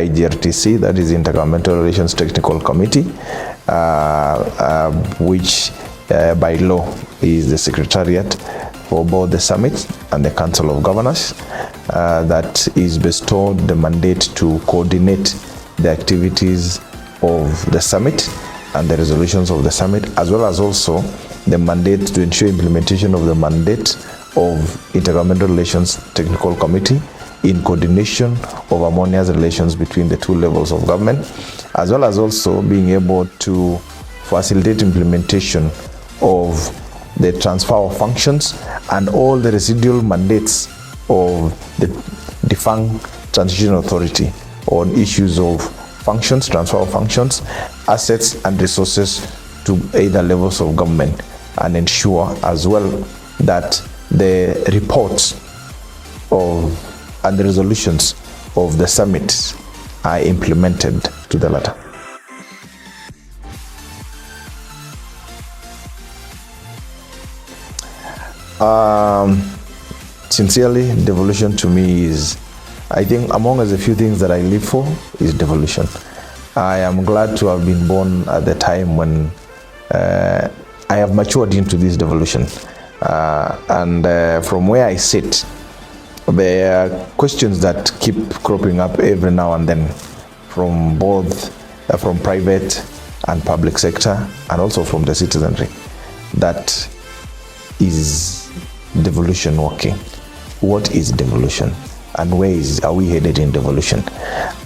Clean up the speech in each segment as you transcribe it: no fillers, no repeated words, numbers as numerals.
IGRTC, that is Inter-governmental Relations Technical Committee, which by law is the secretariat for both the summit and the Council of Governors, that is bestowed the mandate to coordinate the activities of the summit and the resolutions of the summit, as well as also the mandate to ensure implementation of the mandate of Inter-governmental Relations Technical Committee in coordination of harmonious relations between the two levels of government, as well as also being able to facilitate implementation of the transfer of functions and all the residual mandates of the defunct transition authority on issues of functions, transfer of functions, assets and resources to either levels of government, and ensure as well that the reports of and the resolutions of the summit are implemented to the letter. Sincerely, devolution to me is, I think, among the few things that I live for is devolution. I am glad to have been born at the time when I have matured into this devolution. And from where I sit, there are questions that keep cropping up every now and then from both from private and public sector, and also from the citizenry. That is devolution working? What is devolution? And where are we headed in devolution?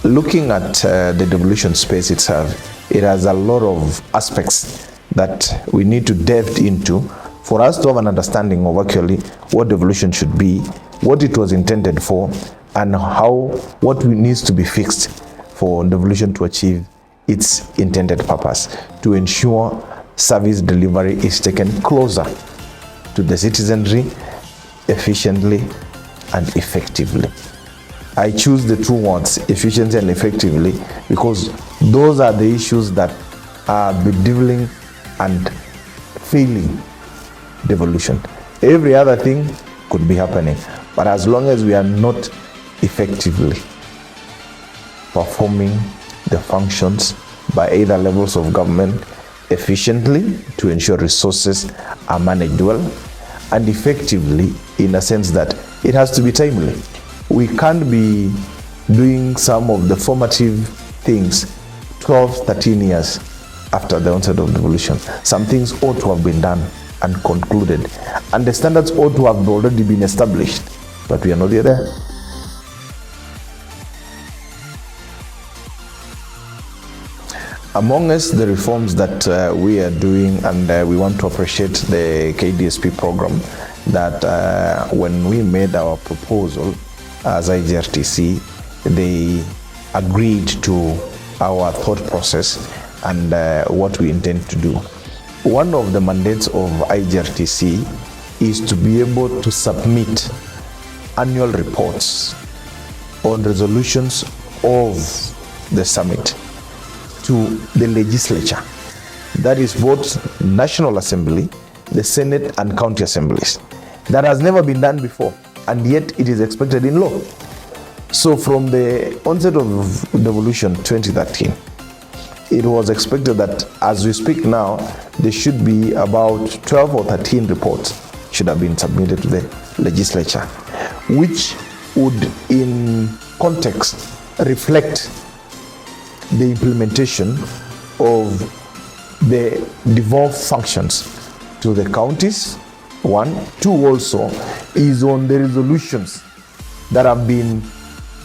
Looking at the devolution space itself, it has a lot of aspects that we need to delve into for us to have an understanding of actually what devolution should be, what it was intended for, and what needs to be fixed for devolution to achieve its intended purpose, to ensure service delivery is taken closer to the citizenry efficiently and effectively. I choose the two words, efficiently and effectively, because those are the issues that are bedeviling and failing devolution. Every other thing could be happening, but as long as we are not effectively performing the functions by either levels of government efficiently to ensure resources are managed well, and effectively in a sense that it has to be timely. We can't be doing some of the formative things 12, 13 years after the onset of devolution. Some things ought to have been done and concluded, and the standards ought to have already been established, but we are not yet there. Amongst the reforms that we are doing, and we want to appreciate the KDSP program, that when we made our proposal as IGRTC, they agreed to our thought process and what we intend to do. One of the mandates of IGRTC is to be able to submit annual reports on resolutions of the summit to the legislature, that is both National Assembly, the Senate and county assemblies. That has never been done before, and yet it is expected in law. So from the onset of devolution 2013, it was expected that as we speak now, there should be about 12 or 13 reports should have been submitted to the legislature, which would in context reflect the implementation of the devolved functions to the counties. 1, 2 also is on the resolutions that have been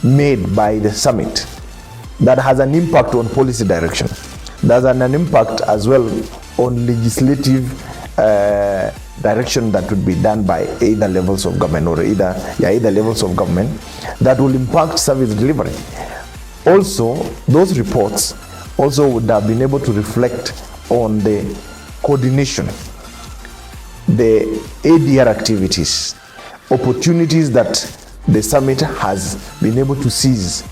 made by the summit that has an impact on policy direction. There's an impact as well on legislative direction that would be done by either levels of government or either levels of government that will impact service delivery. Also, those reports also would have been able to reflect on the coordination, the ADR activities, opportunities that the summit has been able to seize,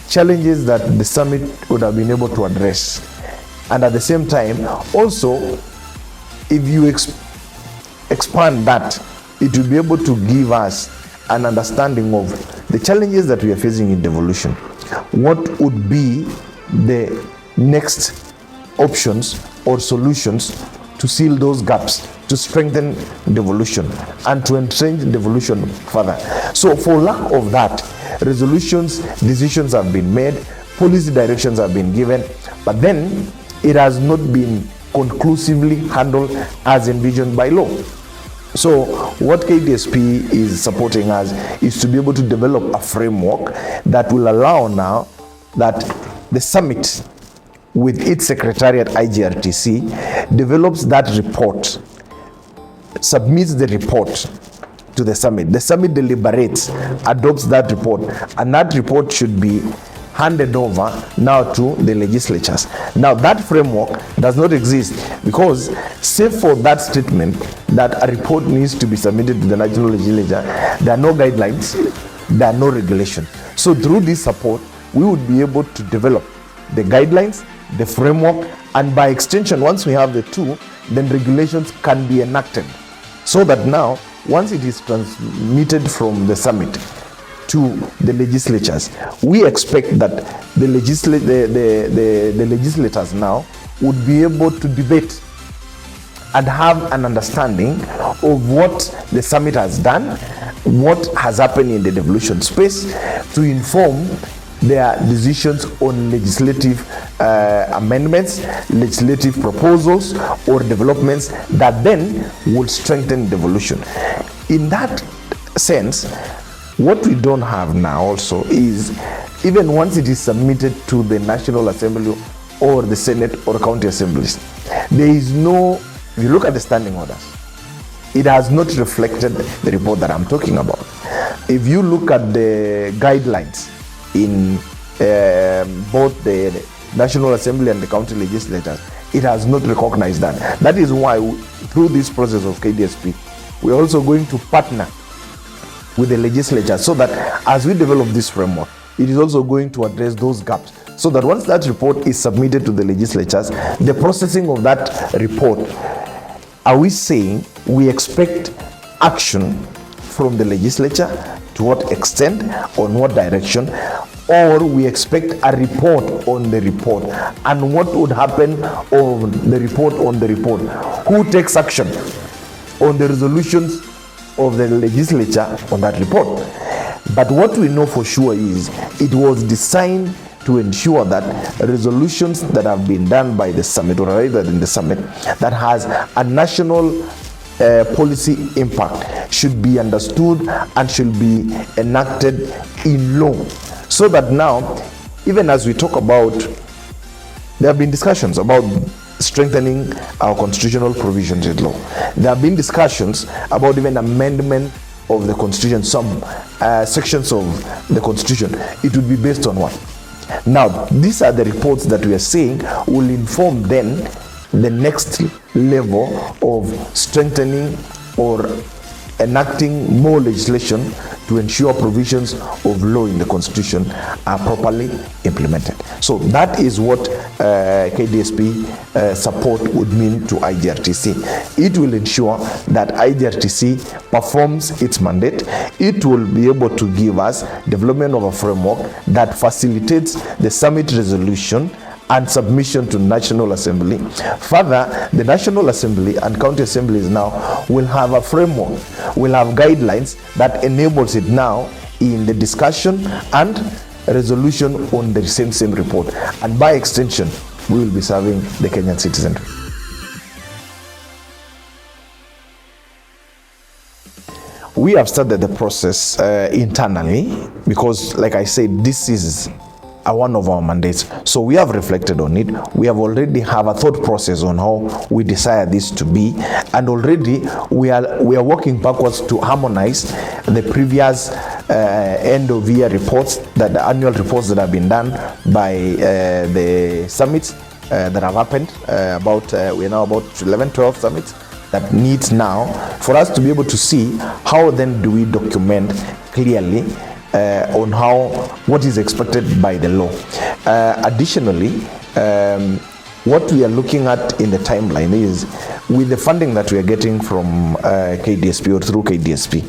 challenges that the summit would have been able to address. And at the same time, also, if you expand that, it will be able to give us an understanding of the challenges that we are facing in devolution. what would be the next options or solutions to seal those gaps, to strengthen devolution and to entrench devolution further. So for lack of that, resolutions, decisions have been made, policy directions have been given, but then it has not been conclusively handled as envisioned by law. So what KDSP is supporting us is to be able to develop a framework that will allow now that the summit with its secretariat IGRTC develops that report, submits the report to the summit. The summit deliberates, adopts that report, and that report should be handed over now to the legislatures. Now that framework does not exist because, save for that statement that a report needs to be submitted to the national legislature, there are no guidelines, there are no regulations. So through this support, we would be able to develop the guidelines, the framework, and by extension, once we have the two, then regulations can be enacted. So that now, once it is transmitted from the summit to the legislatures, we expect that the legislators now would be able to debate and have an understanding of what the summit has done, what has happened in the devolution space, to inform their decisions on legislative amendments, legislative proposals, or developments that then will strengthen devolution. In that sense, what we don't have now also is, even once it is submitted to the National Assembly or the Senate or county assemblies, there is no, if you look at the standing orders, it has not reflected the report that I'm talking about. If you look at the guidelines in both the National Assembly and the county legislatures, it has not recognized that. That is why through this process of KDSP, we're also going to partner with the legislature so that as we develop this framework, it is also going to address those gaps, so that once that report is submitted to the legislatures, the processing of that report, are we saying we expect action from the legislature, to what extent, on what direction, or we expect a report on the report, and what would happen on the report, who takes action on the resolutions of the legislature on that report. But what we know for sure is it was designed to ensure that resolutions that have been done by the summit, or rather in the summit, that has a national policy impact should be understood and should be enacted in law. So that now, even as we talk about, there have been discussions about strengthening our constitutional provisions in law. There have been discussions about even amendment of the constitution, some sections of the constitution. It would be based on what? Now, these are the reports that we are saying will inform then the next level of strengthening or enacting more legislation to ensure provisions of law in the constitution are properly implemented. So that is what KDSP support would mean to IGRTC. It will ensure that IGRTC performs its mandate. It will be able to give us development of a framework that facilitates the summit resolution and submission to National Assembly. Further, the National Assembly and county assemblies now will have a framework, will have guidelines that enables it now in the discussion and resolution on the same report. And by extension, we will be serving the Kenyan citizenry. We have started the process internally because, like I said, this is one of our mandates. So we have reflected on it. We have already have a thought process on how we desire this to be, and already we are working backwards to harmonize the previous end of year reports, that the annual reports that have been done by the summits that have happened. We are now about 11-12 summits that needs now for us to be able to see how then do we document clearly on what is expected by the law. Additionally, what we are looking at in the timeline is, with the funding that we are getting from KDSP or through KDSP,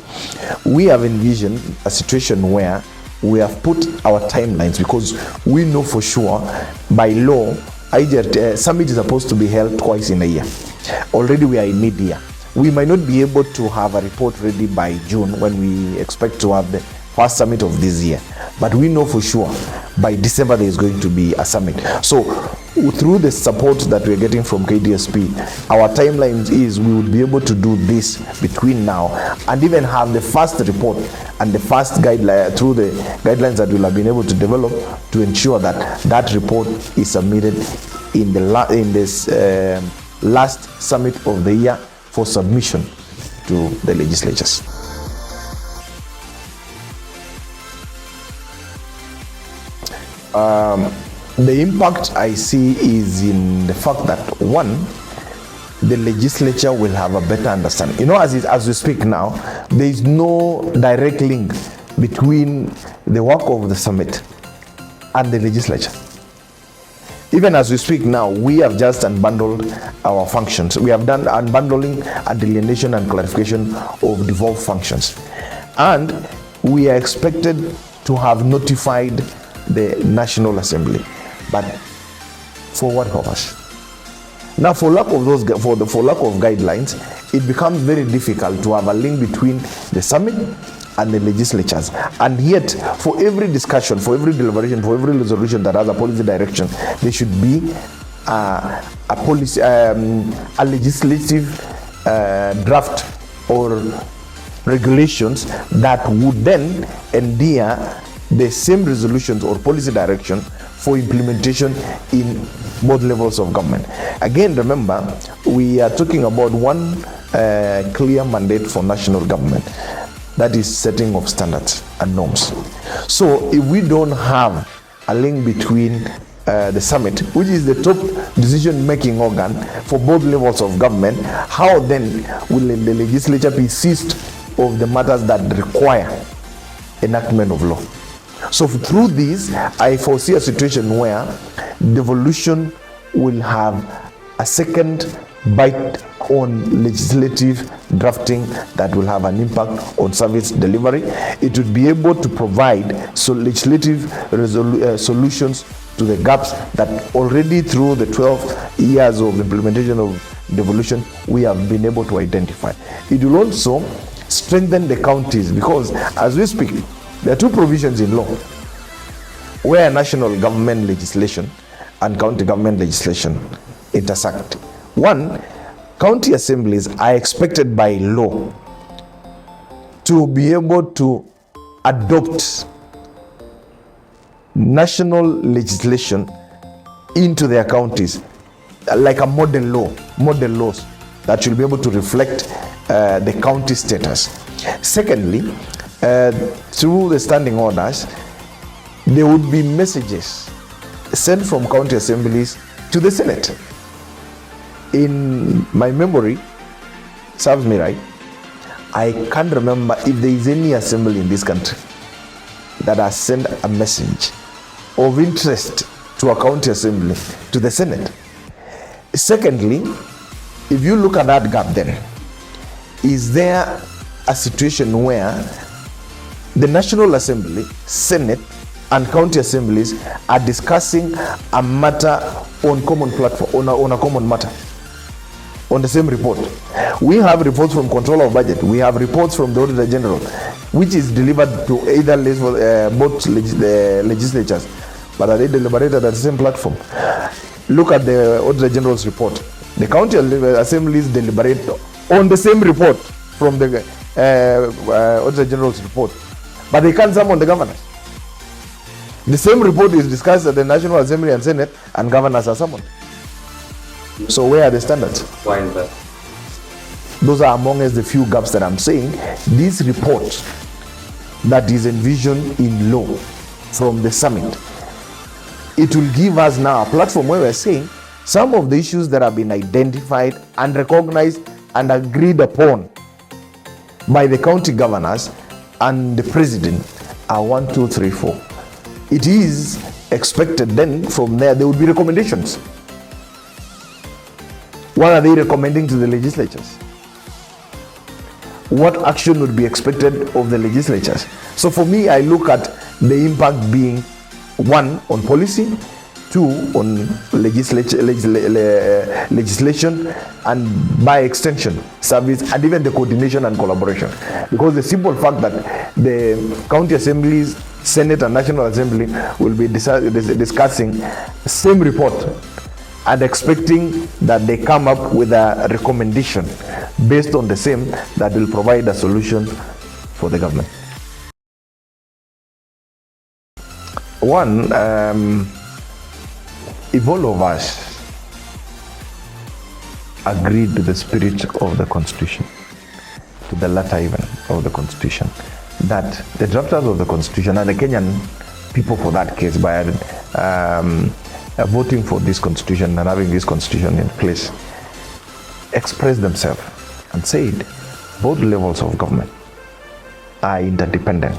we have envisioned a situation where we have put our timelines because we know for sure by law summit is supposed to be held twice in a year. Already we are in mid-year. We might not be able to have a report ready by June when we expect to have the first summit of this year, but we know for sure by December there is going to be a summit. So through the support that we're getting from KDSP, our timeline is we will be able to do this between now and even have the first report and the first guideline through the guidelines that we'll have been able to develop to ensure that that report is submitted in this last summit of the year for submission to the legislatures. The impact I see is in the fact that one, the legislature will have a better understanding. You know, as we speak now, there is no direct link between the work of the summit and the legislature. Even as we speak now, we have just unbundled our functions. We have done unbundling and delineation and clarification of devolved functions. And we are expected to have notified the National Assembly. But for what purpose? Now, for lack of guidelines, it becomes very difficult to have a link between the summit and the legislatures. And yet, for every discussion, for every deliberation, for every resolution that has a policy direction, there should be a legislative draft or regulations that would then endear the same resolutions or policy direction for implementation in both levels of government. Again, remember, we are talking about one clear mandate for national government, that is setting of standards and norms. So if we don't have a link between the summit, which is the top decision-making organ for both levels of government, how then will the legislature be seized of the matters that require enactment of law? So through this, I foresee a situation where devolution will have a second bite on legislative drafting that will have an impact on service delivery. It would be able to provide legislative solutions to the gaps that already through the 12 years of implementation of devolution we have been able to identify. It will also strengthen the counties because as we speak, there are two provisions in law where national government legislation and county government legislation intersect. One, county assemblies are expected by law to be able to adopt national legislation into their counties, like a model laws that should be able to reflect the county status. Secondly, through the standing orders, there would be messages sent from county assemblies to the Senate. In my memory, serves me right, I can't remember if there is any assembly in this country that has sent a message of interest to a county assembly to the Senate. Secondly, if you look at that gap then, is there a situation where the National Assembly, Senate, and county assemblies are discussing a matter on common platform, on a common matter, on the same report? We have reports from Controller of Budget, we have reports from the Auditor General, which is delivered to either both legislatures, but are they deliberated at the same platform? Look at the Auditor General's report. The county assemblies deliberate on the same report from the Auditor General's report, but they can't summon the governors. The same report is discussed at the National Assembly and Senate, and governors are summoned. So where are the standards? Why is that? Those are among us the few gaps that I'm saying. This report that is envisioned in law from the summit, it will give us now a platform where we're saying some of the issues that have been identified and recognized and agreed upon by the county governors and the president are 1, 2, 3, 4. It is expected then from there will be recommendations. What are they recommending to the legislatures? What action would be expected of the legislatures? So for me, I look at The impact being, one, on policy, two, on legislation, and by extension, service, and even the coordination and collaboration. Because the simple fact that the county assemblies, Senate, and National Assembly will be discussing the same report and expecting that they come up with a recommendation based on the same that will provide a solution for the government. One, if all of us agreed to the spirit of the Constitution, to the letter even of the Constitution, that the drafters of the Constitution and the Kenyan people, for that case, by voting for this Constitution and having this Constitution in place, expressed themselves and said both levels of government are interdependent.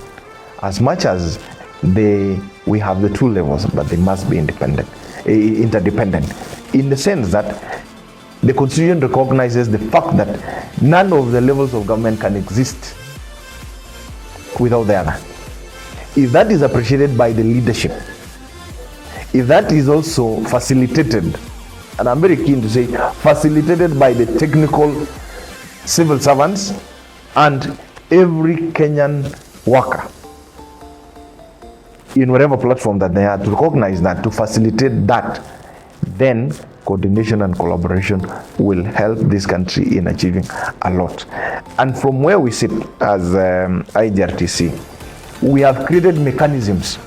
As much as we have the two levels, but they must be interdependent, in the sense that the Constitution recognizes the fact that none of the levels of government can exist without the other. If that is appreciated by the leadership, if that is also facilitated, and I'm very keen to say facilitated by the technical civil servants and every Kenyan worker in whatever platform that they are, to recognize that, to facilitate that, then coordination and collaboration will help this country in achieving a lot. And from where we sit as IGRTC, we have created mechanisms,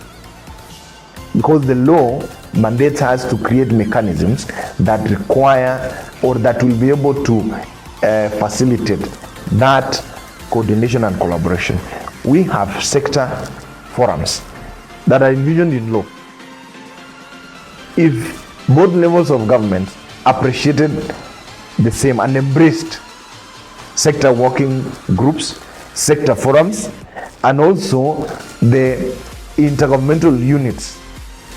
because the law mandates us to create mechanisms that require or that will be able to facilitate that coordination and collaboration. We have sector forums that are envisioned in law. If both levels of government appreciated the same and embraced sector working groups, sector forums, and also the intergovernmental units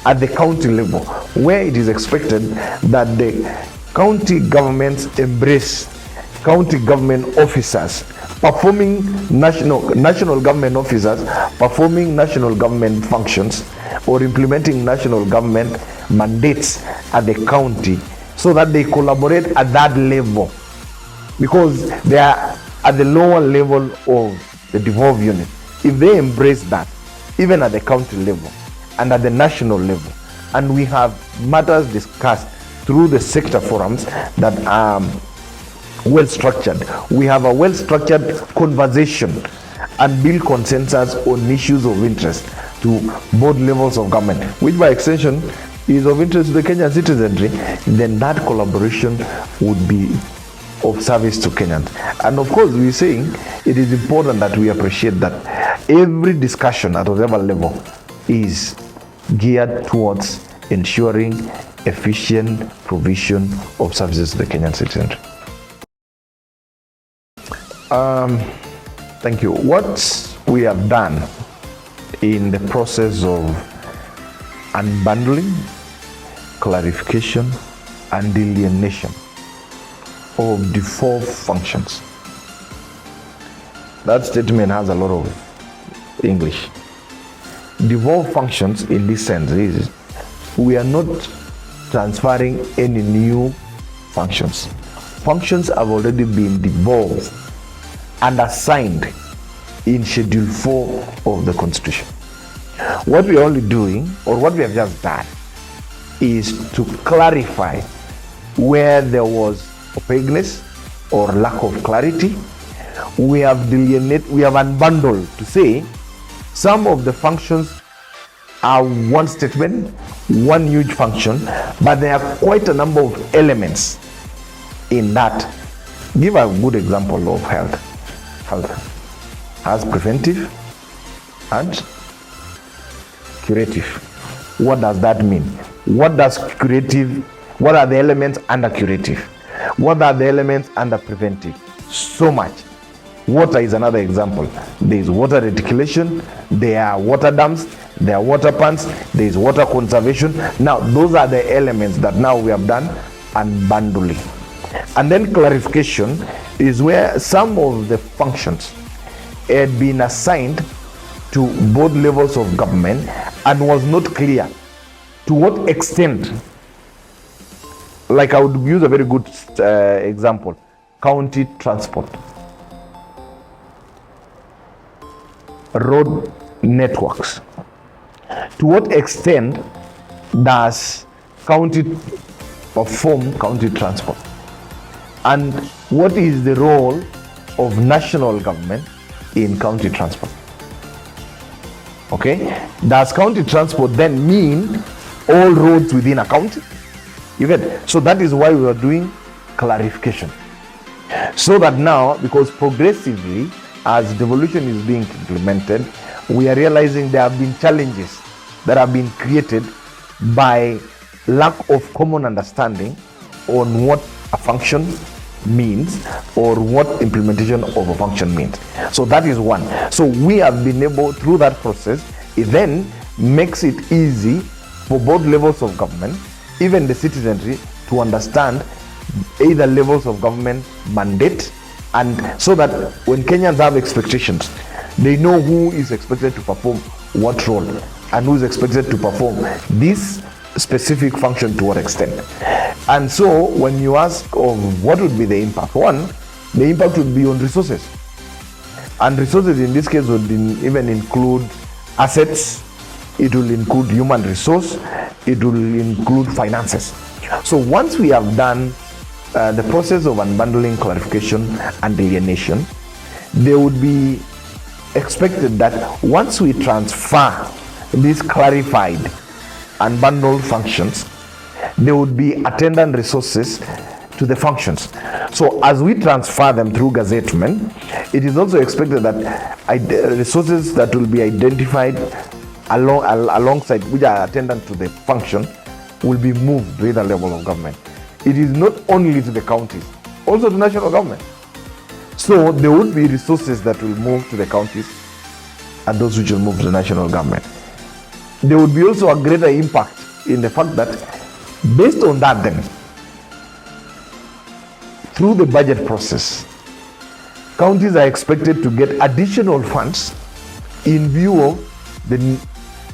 at the county level, where it is expected that the county governments embrace county government officers performing national government officers performing national government functions or implementing national government mandates at the county, so that they collaborate at that level, because they are at the lower level of the devolved unit. If they embrace that, even at the county level and at the national level, and we have matters discussed through the sector forums that are well structured, we have a well structured conversation and build consensus on issues of interest to both levels of government, which by extension is of interest to the Kenyan citizenry, then that collaboration would be of service to Kenyans. And of course, we're saying it is important that we appreciate that every discussion at whatever level is geared towards ensuring efficient provision of services to the Kenyan citizenry. Thank you. What we have done in the process of unbundling, clarification, and delineation of devolved functions. That statement has a lot of English. Devolved functions in this sense is we are not transferring any new functions. Functions have already been devolved and assigned in Schedule 4 of the Constitution. What we are only doing, or what we have just done, is to clarify where there was opaqueness or lack of clarity. We have unbundled to say some of the functions are one statement, one huge function, but there are quite a number of elements in that. Give a good example of health. Health has preventive and curative. What does that mean? What are the elements under curative? What are the elements under preventive? So much. Water is another example. There is water reticulation, there are water dams, there are water ponds, there is water conservation. Now, those are the elements that now we have done unbundling. And then clarification is where some of the functions had been assigned to both levels of government and was not clear to what extent. Like I would use a very good example, county transport, road networks. To what extent does county perform county transport? And what is the role of national government in county transport? Okay, does county transport then mean all roads within a county? You get it? So that is why we are doing clarification. So that now, because progressively, as devolution is being implemented, we are realizing there have been challenges that have been created by lack of common understanding on what a function means or what implementation of a function means. So that is one. So we have been able, through that process, it then makes it easy for both levels of government, even the citizenry, to understand either levels of government mandate, and so that when Kenyans have expectations, they know who is expected to perform what role and who is expected to perform this specific function to what extent. And so when you ask of what would be the impact, one, the impact would be on resources, and resources in this case would even include assets, it will include human resource, it will include finances. So once we have done the process of unbundling, clarification and delineation, they would be expected that once we transfer these clarified unbundled functions, there would be attendant resources to the functions. So as we transfer them through gazettement, it is also expected that resources that will be identified alongside, which are attendant to the function, will be moved to either level of government. It is not only to the counties, also to national government. So there would be resources that will move to the counties and those which will move to the national government. There would be also a greater impact in the fact that based on that then, through the budget process, counties are expected to get additional funds in view of the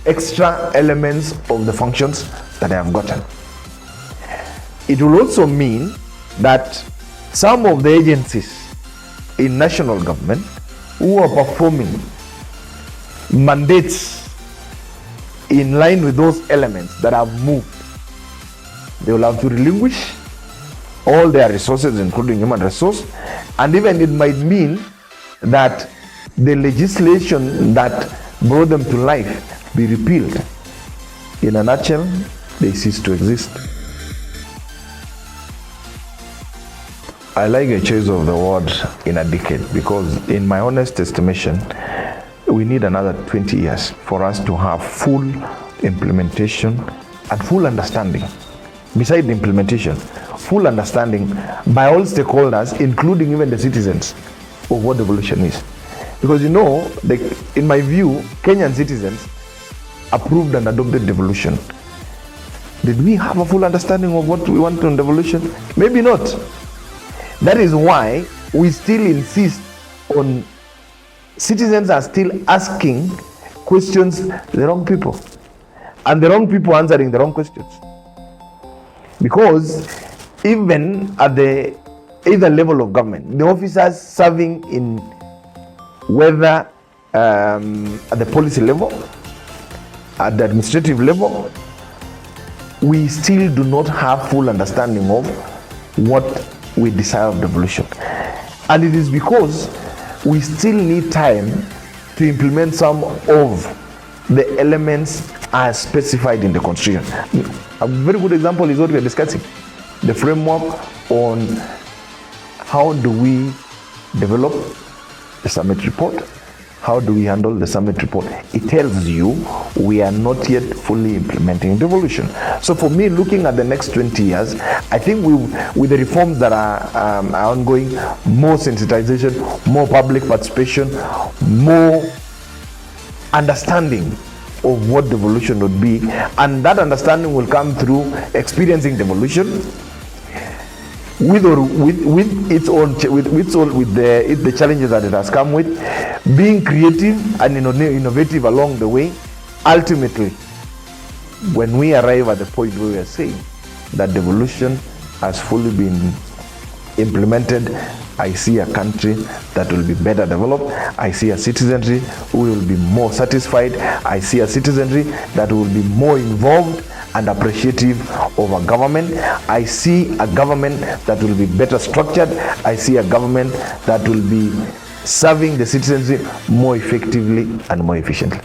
extra elements of the functions that they have gotten. It will also mean that some of the agencies in national government who are performing mandates in line with those elements that have moved, they will have to relinquish all their resources, including human resource, and even it might mean that the legislation that brought them to life be repealed. In a nutshell, they cease to exist. I like a choice of the word in a decade, because in my honest estimation, we need another 20 years for us to have full implementation and full understanding. Beside the implementation, full understanding by all stakeholders, including even the citizens, of what devolution is. Because in my view, Kenyan citizens approved and adopted devolution. Did we have a full understanding of what we want on devolution? Maybe not. That is why we still insist on citizens are still asking questions the wrong people, and the wrong people answering the wrong questions. Because even at the either level of government, the officers serving in whether at the policy level, at the administrative level, we still do not have full understanding of what we desire of devolution. And it is because we still need time to implement some of the elements as specified in the Constitution. A very good example is what we are discussing, the framework on how do we develop the summit report, how do we handle the summit report. It tells you we are not yet fully implementing devolution. So for me, looking at the next 20 years, I think with the reforms that are ongoing, more sensitization, more public participation, more understanding of what devolution would be, and that understanding will come through experiencing devolution, with the challenges that it has come with, being creative and innovative along the way. Ultimately, when we arrive at the point where we are saying that devolution has fully been implemented, I see a country that will be better developed. I see a citizenry who will be more satisfied. I see a citizenry that will be more involved and appreciative of a government. I see a government that will be better structured. I see a government that will be serving the citizenry more effectively and more efficiently.